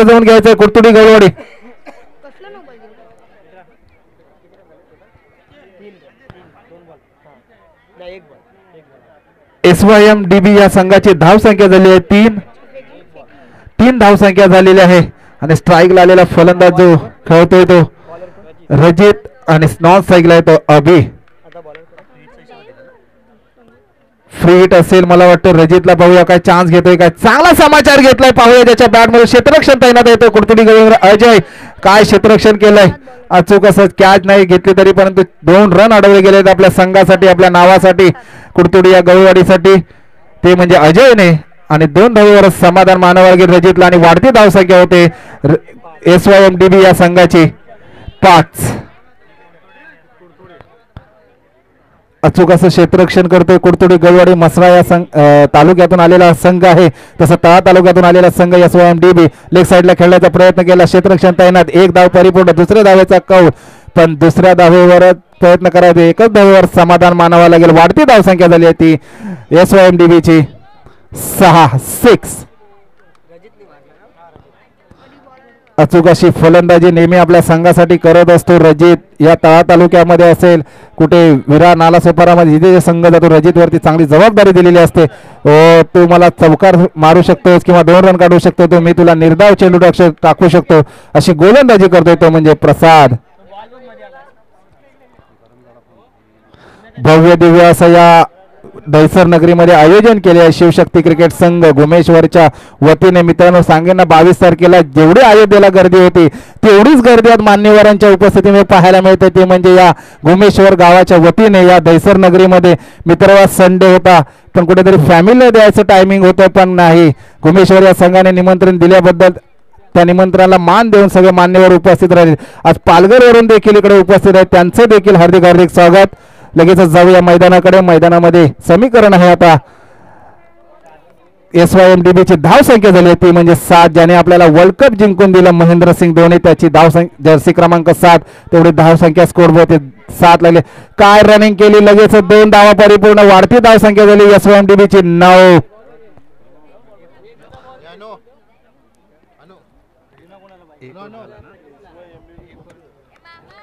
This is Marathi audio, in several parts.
जाऊन घ्यायचंय कुर्तुडी गवळवाडी. SYM-DB या संघाची धाव संख्या झाली आहे 3 धाव संख्या झालेली आहे. आणि स्ट्राईक आलेला फलंदाज जो खेळतोय तो रजित आणि नॉन स्ट्राईकला आहे तो अभि. फ्री हिट असेल मला वाटतं रजितला. पाहूया काय चान्स घेतोय काय. चांगला समाचार घेतलाय पाहूया ज्याच्या बॅट मध्ये क्षेत्ररक्षण तैनात येतो कुर्तुडी गवळवाडी अजय. काय क्षेत्ररक्षण केलंय अचूक असं कॅच नाही घेतली तरी परंतु 2 रन अडवले गेलेत आपल्या संघासाठी आपल्या नावासाठी कुर्तुडी या गवळवाडीसाठी ते म्हणजे अजयने. आणि 2 धावेवर समाधान मानावं लागेल रजितला. आणि वाढती धावसंख्या होते SYM-DB या संघाची 5. अचूक असं क्षेत्ररक्षण करतोय कुर्तुडी गवळवाडी. मसरा या तालुक्यातून आलेला संघ आहे. तसं तळा तालुक्यातून आलेला संघ SYM-DB. लेग साईडला खेळण्याचा प्रयत्न केला. क्षेत्ररक्षण तैनात. 1 धाव परिपूर्ण. दुसऱ्या धावेचा कौल पण दुसऱ्या धावेवर प्रयत्न करायचे. एकच धावेवर समाधान मानावं लागेल. वाढती धावसंख्या झाली आहे ती SYM-DB ची 6. अचूक अशी फलंदाजी नेहमी आपल्या संघासाठी करत असतो रजित. या तळा तालुक्यामध्ये असेल कुठे विरा नालासोपारामध्ये जिथे संघ जातो रजित वरती चांगली जबाबदारी दिलेली असते. तू मला चौकार मारू शकतोस किंवा 2 रन काढू शकतो तो मी तुला निर्धाव चेंडू टाकू शकतो अशी गोलंदाजी करतोय तो म्हणजे प्रसाद. भव्य दिव्य असं या दहिसर नगरीमध्ये आयोजन केले आहे शिवशक्ती क्रिकेट संघ घुमेश्वरच्या वतीने. मित्रांनो सांगेन ना 22 तारखेला जेवढी अयोध्येला गर्दी होती तेवढीच गर्दी आज मान्यवरांच्या उपस्थितीमध्ये पाहायला मिळते. ते म्हणजे या घुमेश्वर गावाच्या वतीने या दहिसर नगरीमध्ये. मित्र संडे होता पण कुठेतरी फॅमिलीला द्यायचं टायमिंग होतं पण नाही. घुमेश्वर या संघाने निमंत्रण दिल्याबद्दल त्या निमंत्रणाला मान देऊन सगळे मान्यवर उपस्थित राहिले. आज पालघरवरून देखील इकडे उपस्थित आहेत त्यांचं देखील हार्दिक हार्दिक स्वागत. लगेचच जाऊया मैदानाकडे. मैदानामध्ये समीकरण आहे आता SYM-DB ची धाव संख्या झाली आहे ती म्हणजे 7. ज्याने आपल्याला वर्ल्ड कप जिंकून दिलं महेंद्रसिंग धोनी त्याची धाव संख्या जर्सी क्रमांक 7. तेवढी धाव संख्या स्कोर होते 7 लागले. काय रनिंग केली लगेच 2 धावा परिपूर्ण. वाढती धाव संख्या झाली SYM-DB ची 9.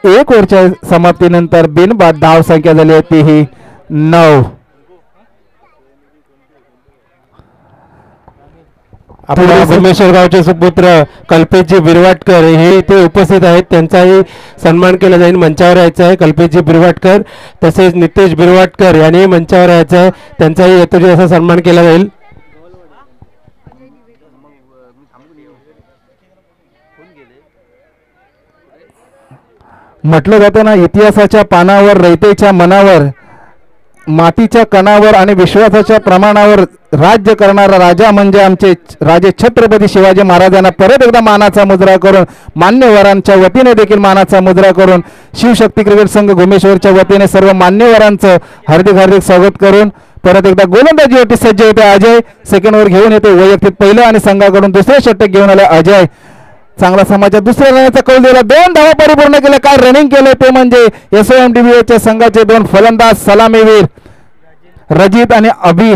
एक ओव्हरच्या समाप्तीनंतर बिनबाद धाव संख्या झाली आहे तीही 9. आपल्या घुमेश्वर गावचे सुपुत्र कल्पेशजी बिरवाटकर हे इथे उपस्थित आहेत. त्यांचाही सन्मान केला जाईल. मंचावर यायचं आहे कल्पेशजी बिरवाटकर. तसेच नितेश बिरवाटकर यांनी मंचावर यायचं आहे. त्यांचाही यथोचित असा सन्मान केला जाईल. म्हटलं जातं ना इतिहासाच्या पानावर रयतेच्या मनावर मातीच्या कणावर आणि विश्वासाच्या प्रमाणावर राज्य करणारा राजा म्हणजे आमचे राजे छत्रपती शिवाजी महाराजांना परत एकदा मानाचा मुजरा करून मान्यवरांच्या वतीने देखील मानाचा मुजरा करून शिवशक्ती क्रिकेट संघ घुमेश्वरच्या वतीने सर्व मान्यवरांचं हार्दिक हार्दिक स्वागत करून परत एकदा गोलंदाजीवरती सज्ज होते अजय. सेकंड ओव्हर घेऊन येते वैयक्तिक पहिलं आणि संघाकडून दुसरे षटक घेऊन आले अजय. चांगला समाचार. दुसऱ्या रनाचा कौल दिला. 2 धावा परिपूर्ण केल्या. काय रनिंग केलं ते म्हणजे SYM-DB च्या संघाचे 2 फलंदाज सलामीवीर रजित आणि अभि.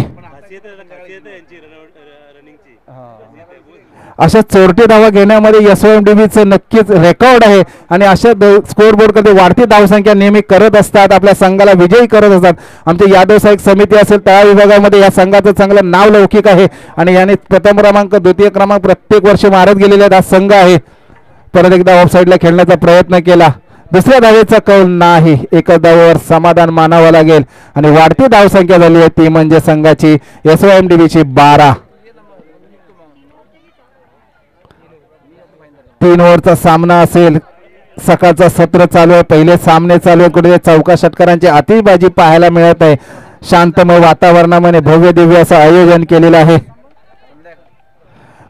अशा चोरटी धावा घेण्यामध्ये SYM-DB चं नक्कीच रेकॉर्ड आहे आणि अशा स्कोर बोर्ड कडे वाढती धावसंख्या नेहमी करत असतात. आपल्या संघाला विजयी करत असतात. आमचे यादव साहेब समिती असेल तळा विभागामध्ये या संघाचं चांगलं नाव लौकिक आहे आणि याने प्रथम क्रमांक द्वितीय क्रमांक प्रत्येक वर्षी मारत गेलेले हा संघ आहे. परत एकदा ऑफ साईडला खेळण्याचा प्रयत्न केला. दुसऱ्या धावेचा कौल नाही. एकच धावेवर समाधान मानावं लागेल आणि वाढती धावसंख्या झाली आहे ती म्हणजे संघाची SYM-DB ची 12. 3 ओव्हरचा सामना असेल. सकाळचं सत्र चालू आहे. पहिले सामने चालू आहे. कुठे चौका षटकारांची आतिषबाजी पाहायला मिळत आहे. शांतमय वातावरणामध्ये भव्य दिव्य असं आयोजन केलेलं आहे.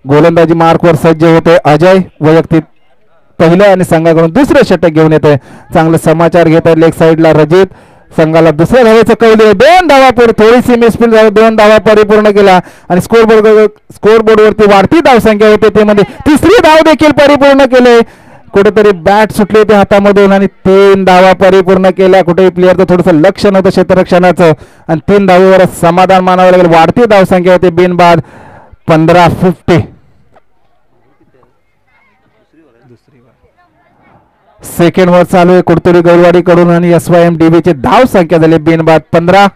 गोलंदाजी मार्कवर सज्ज होते अजय. वैयक्तिक पहिलं आणि संघाकडून दुसरे षटक घेऊन येते. चांगले समाचार घेत आहे लेग साईडला रजित. संघाला दुसऱ्या धावेचं कौल दिलं. 2 धावा थोडीशी मिसफील्ड झाली. 2 धावा परिपूर्ण केला आणि स्कोर बोर्डवरती वाढती धावसंख्या होते ते म्हणजे तिसरी धाव देखील परिपूर्ण केले. कुठेतरी बॅट सुटली होती हातामधून आणि 3 धावा परिपूर्ण केल्या. कुठेही प्लेअरचं थोडंसं लक्ष नव्हतं क्षेत्ररक्षणाचं आणि 3 धावेवर समाधान मानावं लागेल. वाढती धावसंख्या होती बिनबाद 15-50. सेकंड वर चालू आहे कुडतुरी गौरवाडी कडून आणि SYMDB ची धाव संख्या झाली बिनबाद 15.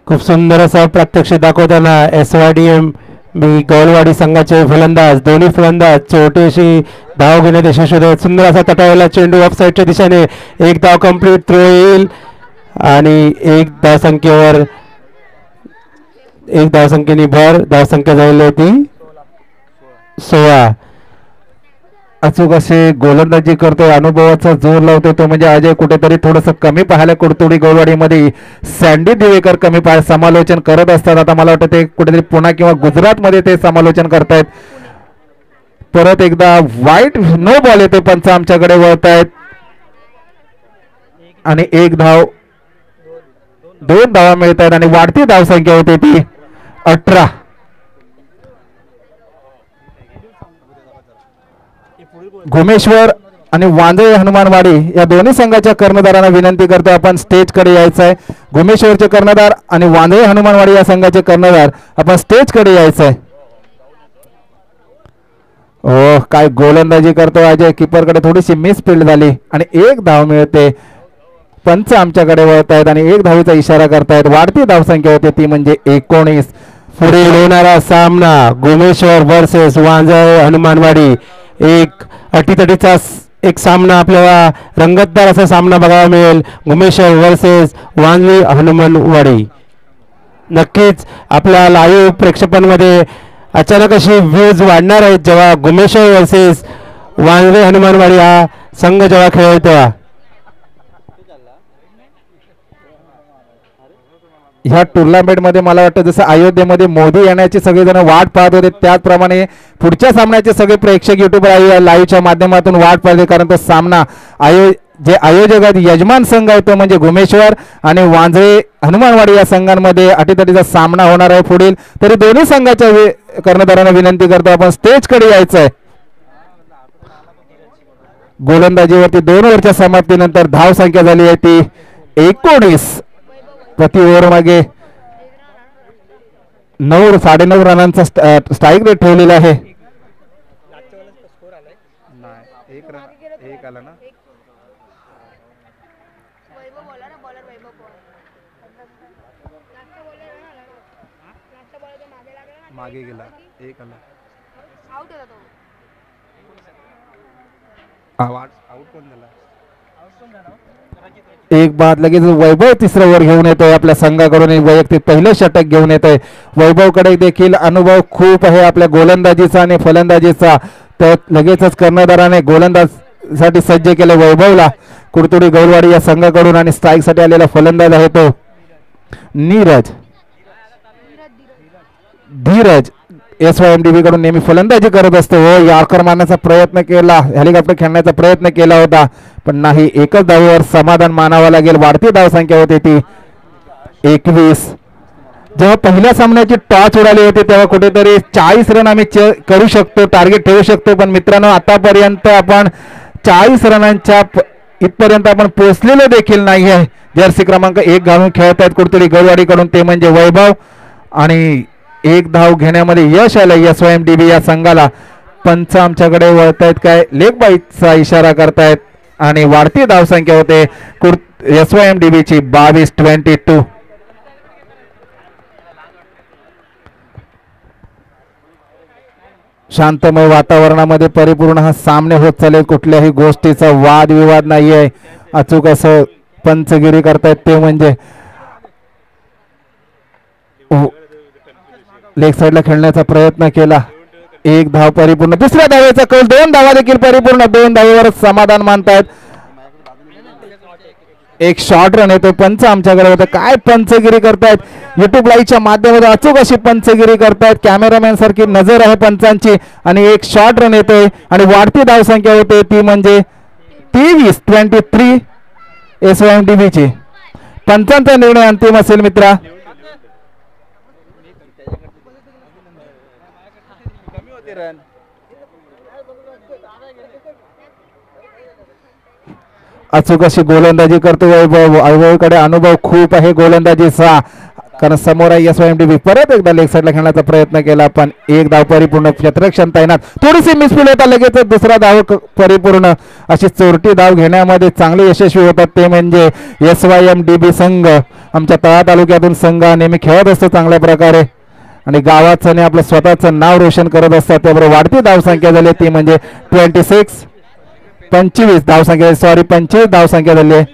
खूप सुंदर असा प्रात्यक्षिक दाखवताना SYMDB गौरवाडी संघाचे फलंदाज दोन्ही फलंदाज छोटीशी धाव घेण्यात यशस्वी होते. सुंदर असा तटावेला चेंडू ऑफ साईडच्या दिशेने एक धाव कंप्लीट थ्रो येईल आणि एक धावसंख्येने भर धावसंख्या झालेली होती 16. अचूक असे गोलंदाजी करतोय अनुभवाचा जोर लावतोय तो म्हणजे अजय कुठेतरी थोडस कमी पाहायला कुडतुडी गौरवाडी मध्ये सँडी दिवेकर कमी पाहायला समालोचन करत असतात. आता मला वाटतं ते कुठेतरी पुणे किंवा गुजरात मध्ये ते समालोचन करतायत. परत एकदा वाईट नो बॉल येते पंच आमच्याकडे वळतायत आणि एक धाव 2 धावा मिळत आहेत आणि वाढती धावसंख्या होते ती 18. घुमेश्वर आणि वांजळे हनुमानवाडी या दोन्ही संघाच्या कर्णधारांना विनंती करतो आपण स्टेजकडे यायचं आहे. घुमेश्वरचे कर्णधार आणि वांजळे हनुमानवाडी या संघाचे कर्णधार आपण स्टेजकडे यायचं आहे. ओ काय गोलंदाजी करतो अजय कीपरकडे थोडीशी मिसफिल्ड झाली आणि एक धाव मिळते. पंच आमच्याकडे वळत आहेत आणि एक धावीचा इशारा करतायत. वाढती धावसंख्या होते ती म्हणजे 19. पुढे होणारा सामना घुमेश्वर वर्सेस वांजळे हनुमानवाडी एक अटीतटीचा एक सामना आपल्याला रंगतदार असा सामना बघायला मिळेल. घुमेश्वर वर्सेस वांजळे हनुमानवाडी. नक्कीच आपल्या लाईव्ह प्रेक्षेपणामध्ये अचानक अशी व्ह्यूज वाढणार आहेत जेव्हा घुमेश्वर वर्सेस वांजळे हनुमानवाडी हा संघ जेव्हा खेळेल तेव्हा. ह्या टुर्नामेंट मध्ये मला वाटतं जसं अयोध्येमध्ये मोदी येण्याची सगळेजण वाट पाहत होते त्याचप्रमाणे पुढच्या सामन्याचे सगळे प्रेक्षक युट्यूबर लाईव्हच्या माध्यमातून वाट पाहते. कारण तो सामना जे आयोजक आहेत यजमान संघ आहे तो म्हणजे घुमेश्वर आणि वांजळे हनुमानवाडी या संघांमध्ये अटीतटीचा सामना होणार आहे पुढील. तरी दोन्ही संघाच्या कर्णधारांना विनंती करतो आपण स्टेजकडे यायचं आहे. गोलंदाजीवरती 2 ओव्हरच्या समाप्तीनंतर धाव संख्या झाली आहे ती 19. प्रति ओव्हर मागे 9.5 रनांचा स्ट्राईक रेट ठेवलेला आहे. मागे गेला एक आला आउट कोण झाला एक बाद. लगेच वैभव तिसरं वर घेऊन येतोय आपल्या संघाकडून वैयक्तिक पहिलं षटक घेऊन येतोय. वैभवकडे देखील अनुभव खूप आहे आपल्या गोलंदाजीचा आणि फलंदाजीचा. तर लगेचच कर्णधाराने गोलंदाजीसाठी सज्ज केले वैभवला कुडतुडी गौरवाडी या संघाकडून आणि स्ट्राईक साठी आलेला फलंदाज आहे तो धीरज SYMDB कडून नेहमी फलंदाजी करत असतो. यॉर्कर मारण्याचा प्रयत्न केला हेलिकॉप्टर खेळण्याचा प्रयत्न केला होता पण नाही. एकच धावेवर समाधान मानावं लागेल. वाढती धावसंख्या होती ती 21. जेव्हा पहिल्या सामन्याची टॉच उडाली होती तेव्हा कुठेतरी 40 रन आम्ही करू शकतो टार्गेट ठेवू शकतो. पण मित्रांनो आतापर्यंत आपण 40 रनांच्या इथपर्यंत आपण पोहोचलेलो देखील नाही आहे. जर्सी क्रमांक 1 घालून खेळत आहेत कुडतुडी गौरवाडी कडून ते म्हणजे वैभव आणि एक धाव घेण्यामध्ये यश आलं SYMDB या संघाला. पंच आमच्याकडे वळत आहेत काय लेग बाईटचा इशारा करतायत आणि वाढती धावसंख्या होते SYMDB ची 22-22. शांतमय वातावरणामध्ये परिपूर्ण हा सामने होत चालेल. कुठल्याही गोष्टीचा वादविवाद नाहीये. अचूक असं पंचगिरी करतायत ते म्हणजे लेग साइडला खेळण्याचा प्रयत्न केला. एक धाव परिपूर्ण. दुसऱ्या धावेचा कौल 2 धावा देखील परिपूर्ण. 2 धावेवर समाधान मानतायत. एक शॉर्ट रन येतो. पंच आमच्याकडे होतं. काय पंचगिरी करतायत युट्यूब लाईव्हच्या माध्यमातून अचूक अशी पंचगिरी करतायत. कॅमेरामॅन सारखी नजर आहे पंचांची आणि एक शॉर्ट रन येतोय आणि वाढती धावसंख्या होते ती म्हणजे 23-23 SYMDB ची. पंचांचा निर्णय अंतिम असेल मित्रा. अचूक अशी गोलंदाजी करतो वैभव. वैभवकडे अनुभव खूप आहे गोलंदाजीचा. कारण समोर आहे SYMDB. परत एकदा लेग साईडला खेळण्याचा प्रयत्न केला पण एक धाव परिपूर्ण. क्षेत्ररक्षण तैनात. थोडीशी मिसफील होता लगेच दुसरा धाव परिपूर्ण. अशी चोरटी धाव घेण्यामध्ये चांगले यशस्वी होतात ते म्हणजे SYMDB संघ. आमच्या तळा तालुक्यातून संघ नेहमी खेळत असतो चांगल्या प्रकारे आणि गावाचं आणि आपलं स्वतःचं नाव रोशन करत असतात. त्याबरोबर वाढती धावसंख्या झाली ती म्हणजे 25 धावसंख्या 25 धावसंख्या झाली आहे.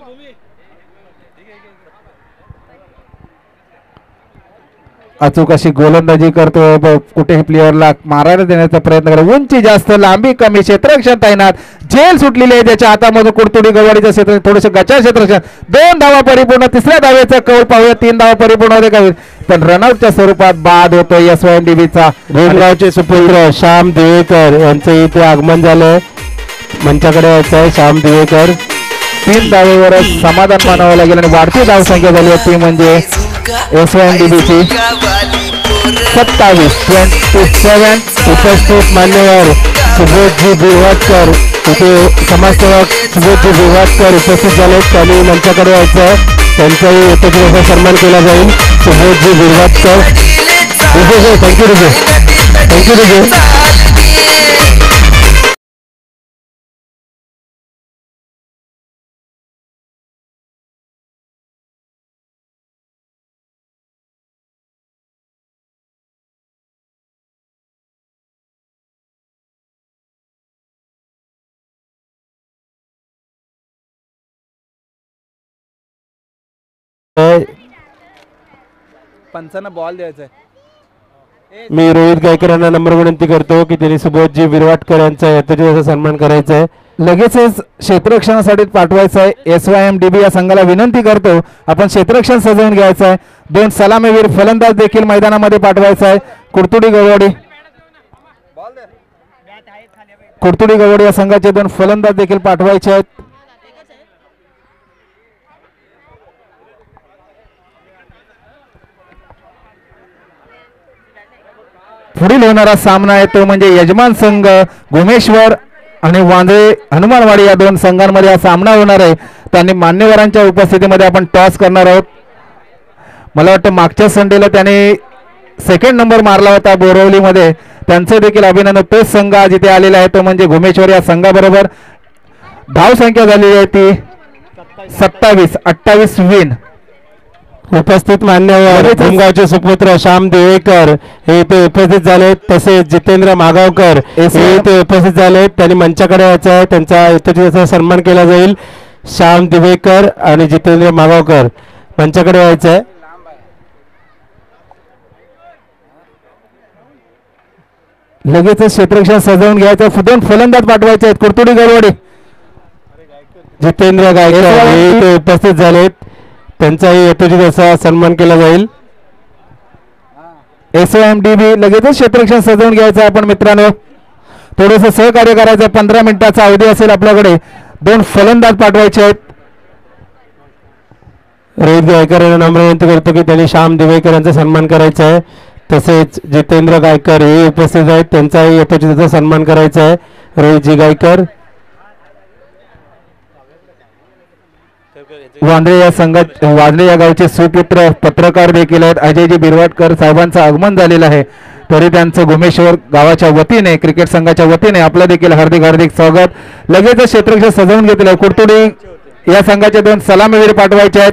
अचूक अशी गोलंदाजी करतो. कुठेही प्लेअरला मारायला देण्याचा प्रयत्न करतो. उंची जास्त लांबी कमी. क्षेत्ररक्षण तैनात. झेल सुटलेली आहे त्याच्या हातामधून. कुडतुडी गवाडीचं क्षेत्र थोडंसं गचा क्षेत्ररक्षण. 2 धावा परिपूर्ण. तिसऱ्या धावेचा कौल पाहूया. 3 धावा परिपूर्ण होते का पण रनआउटच्या स्वरूपात बाद होतो SYMDBचा. भीमगावचे सुपुत्र श्याम दिवेकर यांचं इथे आगमन झालंय. मंचाकडे यायचं आहे श्याम दिवेकर. 3 धावेवरच समाधान मानावं लागेल आणि वाढती धावसंख्या झाली आहे ती म्हणजे SYMDBची 27. उपस्थित मान्यवर सुबोधजी बिरवाटकर इथे समाजसेवक सुबोधजी बिरवाटकर उपस्थित झालेत. त्यांनी मंचाकडे यायचं. त्यांचाही येथे सन्मान केला जाईल. सुबोधजी बिरवाटकर. थँक्यू रिजे. पंचांना बॉल द्यायचा आहे. मी रोहित गायकर यांना नंबर विनंती करतो की त्यांनी सुबोधजी बिरवाटकर यांचा यथोचित सन्मान करायचा आहे. लगेचच क्षेत्ररक्षणासाठी पाठवायचं आहे. SYMDB या संघाला विनंती करतो आपण क्षेत्ररक्षण सजवून घ्यायचं आहे. 2 सलामीवीर फलंदाज देखील मैदानामध्ये पाठवायचा आहे. कुडतुडी गवडी या संघाचे 2 फलंदाज देखील पाठवायचे आहेत. पुढील होणारा सामना आहे तो म्हणजे यजमान संघ घुमेश्वर आणि वांद्रे हनुमानवाडी या 2 संघांमध्ये हा सामना होणार आहे. त्यांनी मान्यवरांच्या उपस्थितीमध्ये आपण टॉस करणार आहोत. मला वाटतं मागच्या संडेला त्याने 2nd नंबर मारला होता बोरवलीमध्ये. त्यांचे देखील अभिनंदन. तोच संघ आज इथे आलेला आहे तो म्हणजे घुमेश्वर या संघाबरोबर. धावसंख्या झालेली आहे ती 27 विन. उपस्थित मान्यवर भीमगावचे सुपुत्र श्याम देवेकर हे इथे उपस्थित झाले. तसेच जितेंद्र मागावकर हे इथे उपस्थित झाले. त्यांनी मंचाकडे यायचं आहे. त्यांचा यथोचित सन्मान केला जाईल. श्याम दिवेकर आणि जितेंद्र मागावकर मंचाकडे यायचं आहे. लगेच क्षेत्ररक्षण सजवून घ्यायचं. 2 फलंदाज पाठवायचे आहेत. कुडतुडी गवडी जितेंद्र गायकर हे इथे उपस्थित झालेत. त्यांचाही यथोचित असा सन्मान केला जाईल. SYMDB लगेचच क्षेत्ररक्षण सजवून घ्यायचं आपण मित्रांनो. थोडंसं सहकार्य करायचं. 15 मिनिटाचा अवधी असेल आपल्याकडे. 2 फलंदाज पाठवायचे आहेत. रोहित गायकर यांना नम्र विनंती करतो की त्यांनी श्याम दिवेकर यांचा सन्मान करायचा आहे. तसेच जितेंद्र गायकर हे उपस्थित आहेत. त्यांचाही यथोचित सन्मान करायचा आहे. रोहितजी गायकर. वांद्रे या गावचे सुपुत्र पत्रकार देखील आहेत. अजयजी बिरवाटकर साहेबांचं आगमन झालेलं आहे. तरी त्यांचं घुमेश्वर गावाच्या वतीने क्रिकेट संघाच्या वतीने आपलं देखील हार्दिक स्वागत. लगेचच क्षेत्ररक्षण सजवून घेतलं. कुडतुडी या संघाचे 2 सलामीवीर पाठवायचे आहेत.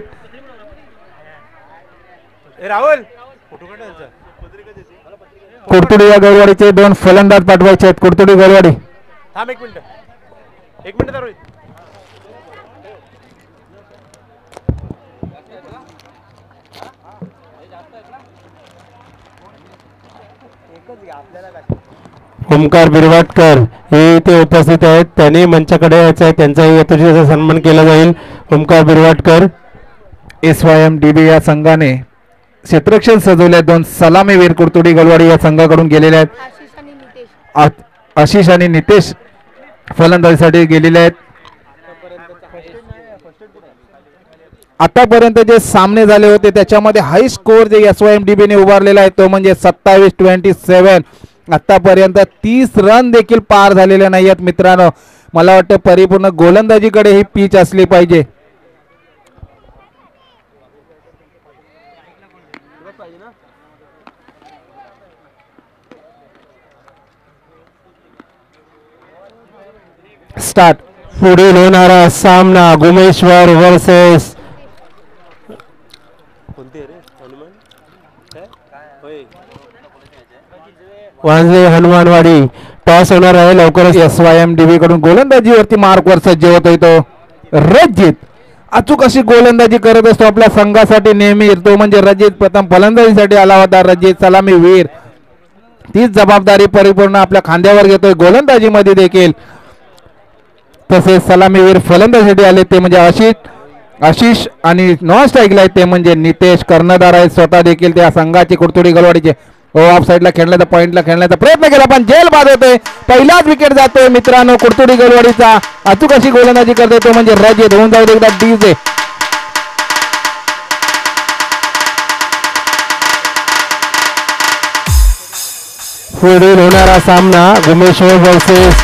कुडतुडी या गरवाडीचे 2 फलंदाज पाठवायचे आहेत. कुडतुडी गरवाडी. ओमकार बिरवाटकर हे इथे उपस्थित आहेत. त्यांनी मंचाकडे यायचं आहे. त्यांचाही यथोचित सन्मान केला जाईल. ओमकार बिरवाटकर. SYMDB या संघाने क्षेत्ररक्षण सजवले. 2 सलामीवीर कुडतुडी गलवाडी या संघाकडून गेलेले आहेत. आशिष आणि नितेश फलंदाजीसाठी गेलेले आहेत. आतापर्यंत जे सामने झाले होते त्याच्यामध्ये हाय स्कोर जे SYMDB ने उभारलेला आहे तो म्हणजे 27-27. आतापर्यंत 30 रन देखील पार झालेले नाही आहेत मित्रांनो. मला वाटतं परिपूर्ण गोलंदाजीकडे ही पिच असली पाहिजे. स्टार्ट. पुढील होणारा सामना गुमेश्वर वर्सेस वांजळे हनुमानवाडी. टॉस होणार आहे लवकरच. SYMDB कडून गोलंदाजीवरती मार्कवर सज्ज होतोय तो रजित. अचूक अशी गोलंदाजी करत असतो आपल्या संघासाठी नेहमी. तो म्हणजे रजित. प्रथम फलंदाजीसाठी आला होता रजित सलामीवीर. तीच जबाबदारी परिपूर्ण आपल्या खांद्यावर घेतोय गोलंदाजीमध्ये देखील. तसेच सलामीवीर फलंदाजीसाठी आले ते म्हणजे आशिष आणि नॉन स्ट्राईकला ते म्हणजे नितेश. कर्णधार आहेत स्वतः देखील त्या संघाची कुडतुडी गलवाडीचे. ऑफ साईडला खेळण्याचा पॉइंटला खेळण्याचा प्रयत्न केला पण जेल बाद होते. पहिलाच विकेट जातोय मित्रांनो कुडतुडी गलवाडीचा. अचूक अशी गोलंदाजी करतोय तो म्हणजे रजित. होऊन जाऊ दे एकदा डीजे. पुढील होणारा सामना गुमेश्वर वर्सेस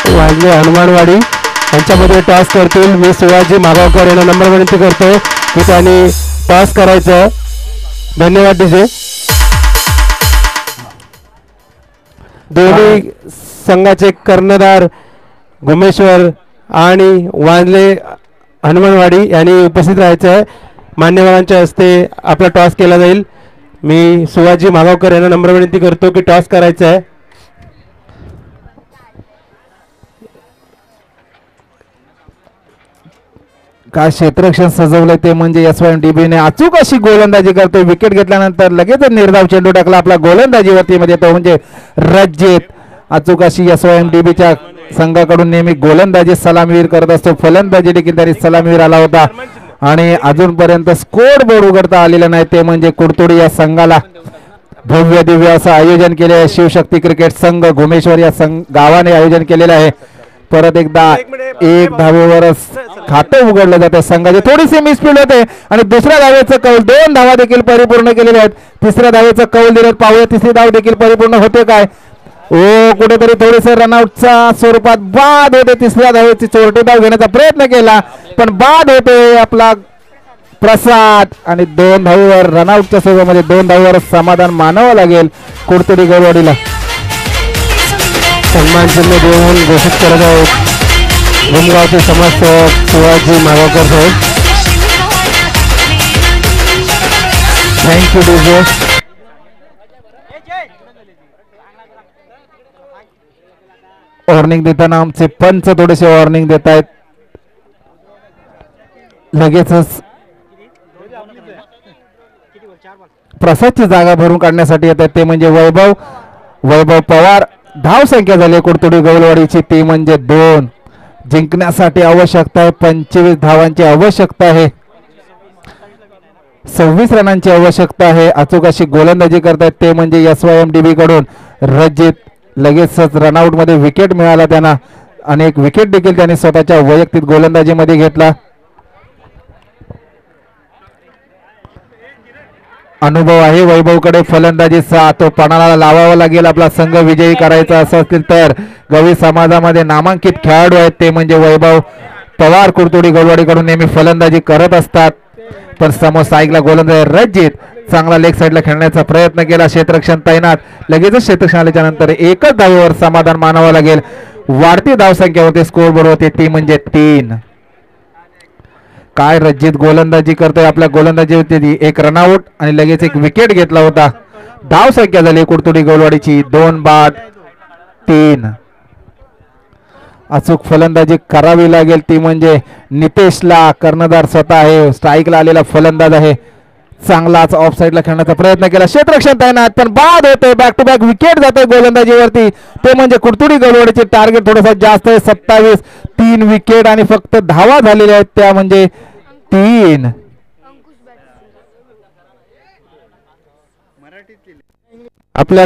वांजळे हनुमानवाडी यांच्यामध्ये टॉस करतील. मी शिवाजी मागावकर यांना नंबर विनंती करतो की त्यांनी टॉस करायचं. धन्यवाद डीजे. दोन्ही संघाचे कर्णधार गुमेश्वर आणि वांजळे हनुमानवाडी यांनी उपस्थित राहायचं. मान्यवरांच्या हस्ते आपला टॉस केला जाईल. मी शिवाजी मागावकर यांना नंबर विनंती करतो की टॉस करायचा आहे. काय क्षेत्ररक्षण सजवलंय ते म्हणजे SYMDB ने. अचूक अशी गोलंदाजी करतोय. विकेट घेतल्यानंतर लगेच निर्धाव चेंडू टाकला आपला गोलंदाजीवरती मध्ये तो म्हणजे रजित. अचूक अशी SYMDBच्या संघाकडून नेहमी गोलंदाजी सलामीवीर करत असतो. फलंदाजी देखील तरी सलामीवीर आला होता आणि अजूनपर्यंत स्कोर बोर्ड उघडता आलेला नाही ते म्हणजे कुडतुडी या संघाला भव्य दिव्य असं आयोजन केले आहे. शिवशक्ती क्रिकेट संघ घुमेश्वर या गावाने आयोजन केलेलं आहे. परत एकदा एक धावेवरच खातं उघडलं जातं संघाचे. थोडीशी मिसफील्ड होते आणि दुसऱ्या धावेचं कौल. 2 धावा देखील परिपूर्ण केलेल्या आहेत. तिसऱ्या धावेचं कौल दिलं पाहूया तिसरी धाव देखील परिपूर्ण होते काय. कुठेतरी थोडीसं रनआउटच्या स्वरूपात बाद होते. तिसऱ्या धावेची चोरटी धाव घेण्याचा प्रयत्न केला पण बाद होते आपला प्रसाद आणि 2 धावेवर रनआउटच्या स्वरूपामध्ये 2 धावेवर समाधान मानावं लागेल कुडतुडी गलवाडीला. सन्मान चिन्ह देऊन घोषित करत आहेत भूमगावचे समाजसेवक शिवाजी मागावकर साहेब. Thank you DJ. वॉर्निंग देताना आमचे पंच थोडेसे वॉर्निंग देत आहेत. लगेचच प्रसादची जागा भरून काढण्यासाठी येत आहेत ते म्हणजे वैभव पवार. धाव संख्या झाली कुडतुडी गवलवाडीची ती म्हणजे 2. जिंकण्यासाठी आवश्यकता आहे 25 धावांची आवश्यकता आहे. 26 रनांची आवश्यकता आहे. अचूक अशी गोलंदाजी करतायत ते म्हणजे SYMDB कडून रजित. लगेचच रनआउट मध्ये विकेट मिळाला त्यांना. अनेक विकेट देखील त्यांनी स्वतःच्या वैयक्तिक गोलंदाजीमध्ये घेतला. अनुभव आहे वैभवकडे फलंदाजीचा. तो पणाला लावावा लागेल आपला संघ विजयी करायचा असतील तर. गवळी समाजामध्ये नामांकित खेळाडू आहेत ते म्हणजे वैभव पवार. कुडतुडी गलवाडीकडून नेहमी फलंदाजी करत असतात पण समोर साईकला गोलंदाज रजित. चांगला लेग साईडला खेळण्याचा प्रयत्न केला. क्षेत्ररक्षण तैनात. लगेचच क्षेत्ररक्षण आल्याच्या नंतर एकच धावेवर समाधान मानावं लागेल. वाढती धावसंख्या होते स्कोर बोर्ड होते ती म्हणजे 3. काय रजित गोलंदाजी करतोय. आपल्या गोलंदाजी होती एक रनआउट आणि लगेच एक विकेट घेतला होता. धाव संख्या झाली कुडतुडी गलवाडीची 2 बाद 3. अचूक फलंदाजी करावी लागेल ती म्हणजे नितेशला. कर्णधार स्वतः आहे. स्ट्राईकला आलेला फलंदाज आहे. चांगलाच ऑफ साईडला खेळण्याचा प्रयत्न केला. क्षेत्ररक्षण तैनात पण बाद होते. बॅक टू बॅक विकेट जाते गोलंदाजीवरती ते म्हणजे कुडतुडी गलवाडीचे. टार्गेट थोडंसं जास्त आहे 27. 3 विकेट आणि फक्त धावा झालेल्या आहेत त्या म्हणजे 3. आपल्या